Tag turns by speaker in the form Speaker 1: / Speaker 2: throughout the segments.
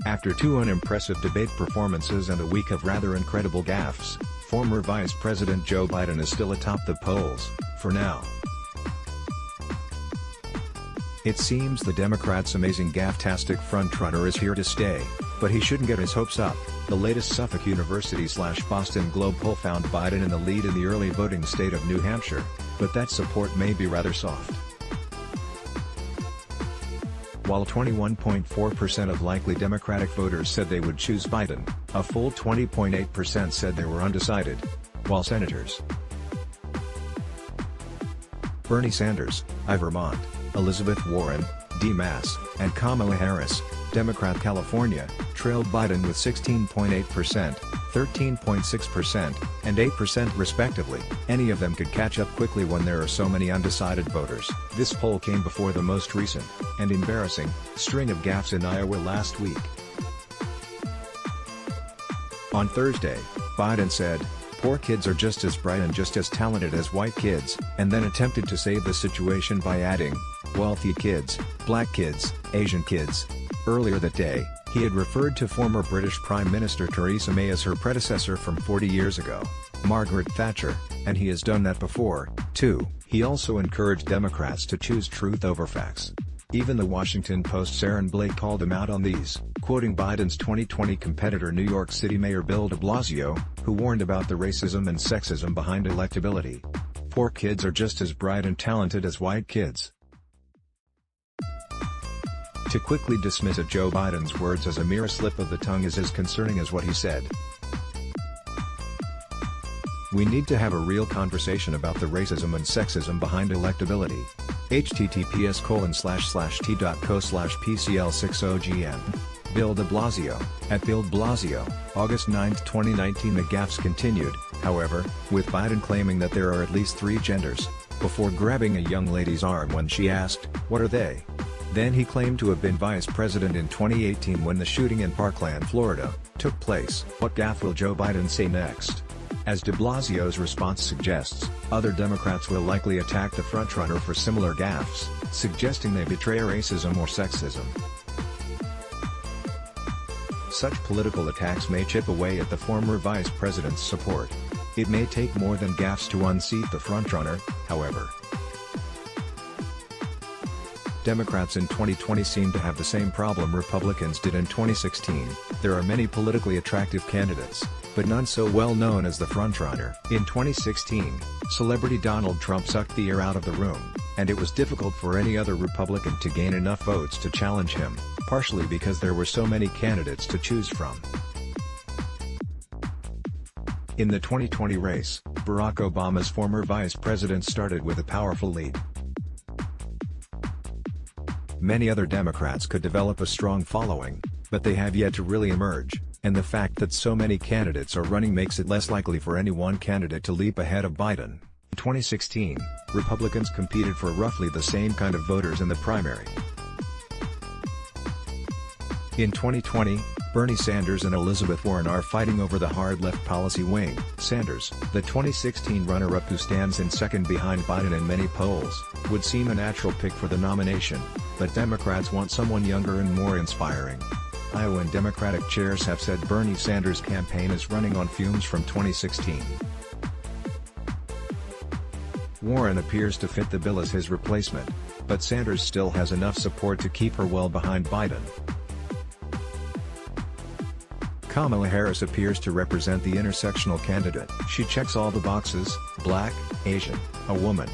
Speaker 1: After two unimpressive debate performances and a week of rather incredible gaffes, former Vice President Joe Biden is still atop the polls, for now. It seems the Democrats' amazing Gaffetastic Frontrunner is here to stay, but he shouldn't get his hopes up. The latest Suffolk University/Boston Globe poll found Biden in the lead in the early voting state of New Hampshire, but that support may be rather soft. While 21.4% of likely Democratic voters said they would choose Biden, a full 20.8% said they were undecided. While Senators Bernie Sanders, I Vermont, Elizabeth Warren, D-Mass, and Kamala Harris, Democrat California, trailed Biden with 16.8%, 13.6%, and 8% respectively. Any of them could catch up quickly when there are so many undecided voters. This poll came before the most recent, and embarrassing, string of gaffes in Iowa last week. On Thursday, Biden said, "Poor kids are just as bright and just as talented as white kids," and then attempted to save the situation by adding, "wealthy kids, black kids, Asian kids." Earlier that day, he had referred to former British Prime Minister Theresa May as her predecessor from 40 years ago, Margaret Thatcher, and he has done that before, too. He also encouraged Democrats to choose truth over facts. Even the Washington Post's Aaron Blake called him out on these, quoting Biden's 2020 competitor New York City Mayor Bill de Blasio, who warned about the racism and sexism behind electability. "Poor kids are just as bright and talented as white kids." To quickly dismiss Joe Biden's words as a mere slip of the tongue is as concerning as what he said. "We need to have a real conversation about the racism and sexism behind electability. https://t.co/pcl60gm. Bill de Blasio, at Bill de Blasio, August 9, 2019. The gaffes continued, however, with Biden claiming that there are at least 3 genders, before grabbing a young lady's arm when she asked, "What are they?" Then he claimed to have been vice president in 2018 when the shooting in Parkland, Florida, took place. What gaffe will Joe Biden say next? As de Blasio's response suggests, other Democrats will likely attack the frontrunner for similar gaffes, suggesting they betray racism or sexism. Such political attacks may chip away at the former vice president's support. It may take more than gaffes to unseat the frontrunner, however. Democrats in 2020 seem to have the same problem Republicans did in 2016. There are many politically attractive candidates, but none so well known as the frontrunner. In 2016, celebrity Donald Trump sucked the air out of the room, and it was difficult for any other Republican to gain enough votes to challenge him, partially because there were so many candidates to choose from. In the 2020 race, Barack Obama's former vice president started with a powerful lead. Many other Democrats could develop a strong following, but they have yet to really emerge, and the fact that so many candidates are running makes it less likely for any one candidate to leap ahead of Biden. In 2016, Republicans competed for roughly the same kind of voters in the primary. In 2020, Bernie Sanders and Elizabeth Warren are fighting over the hard-left policy wing. Sanders, the 2016 runner-up who stands in second behind Biden in many polls, would seem a natural pick for the nomination, but Democrats want someone younger and more inspiring. Iowan Democratic chairs have said Bernie Sanders' campaign is running on fumes from 2016. Warren appears to fit the bill as his replacement, but Sanders still has enough support to keep her well behind Biden. Kamala Harris appears to represent the intersectional candidate. She checks all the boxes: black, Asian, a woman.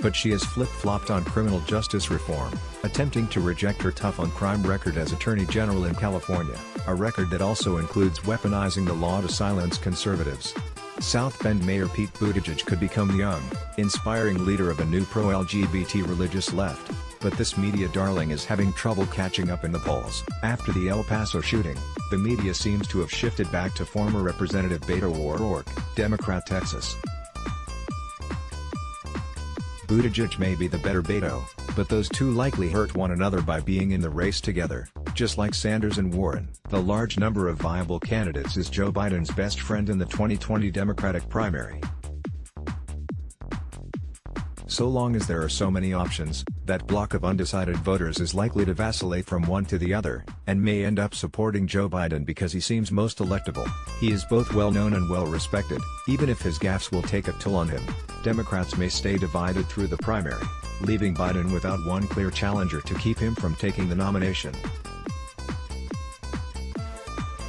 Speaker 1: But she has flip-flopped on criminal justice reform, attempting to reject her tough-on-crime record as Attorney General in California, a record that also includes weaponizing the law to silence conservatives. South Bend Mayor Pete Buttigieg could become the young, inspiring leader of a new pro-LGBT religious left, but this media darling is having trouble catching up in the polls. After the El Paso shooting, the media seems to have shifted back to former Representative Beto O'Rourke, Democrat Texas. Buttigieg may be the better Beto, but those two likely hurt one another by being in the race together, just like Sanders and Warren. The large number of viable candidates is Joe Biden's best friend in the 2020 Democratic primary. So long as there are so many options, That block of undecided voters is likely to vacillate from one to the other, and may end up supporting Joe Biden because he seems most electable. He is both well-known and well-respected, even if his gaffes will take a toll on him. Democrats may stay divided through the primary, leaving Biden without one clear challenger to keep him from taking the nomination.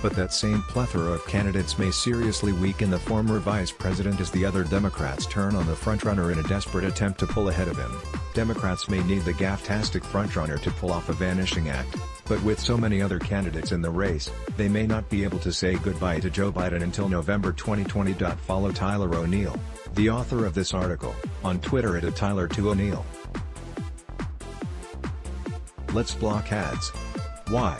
Speaker 1: But that same plethora of candidates may seriously weaken the former vice president as the other Democrats turn on the frontrunner in a desperate attempt to pull ahead of him. Democrats may need the Gaffetastic Frontrunner to pull off a vanishing act, but with so many other candidates in the race, they may not be able to say goodbye to Joe Biden until November 2020. Follow Tyler O'Neill, the author of this article, on Twitter at @Tyler2O'Neill. Let's block ads. Why?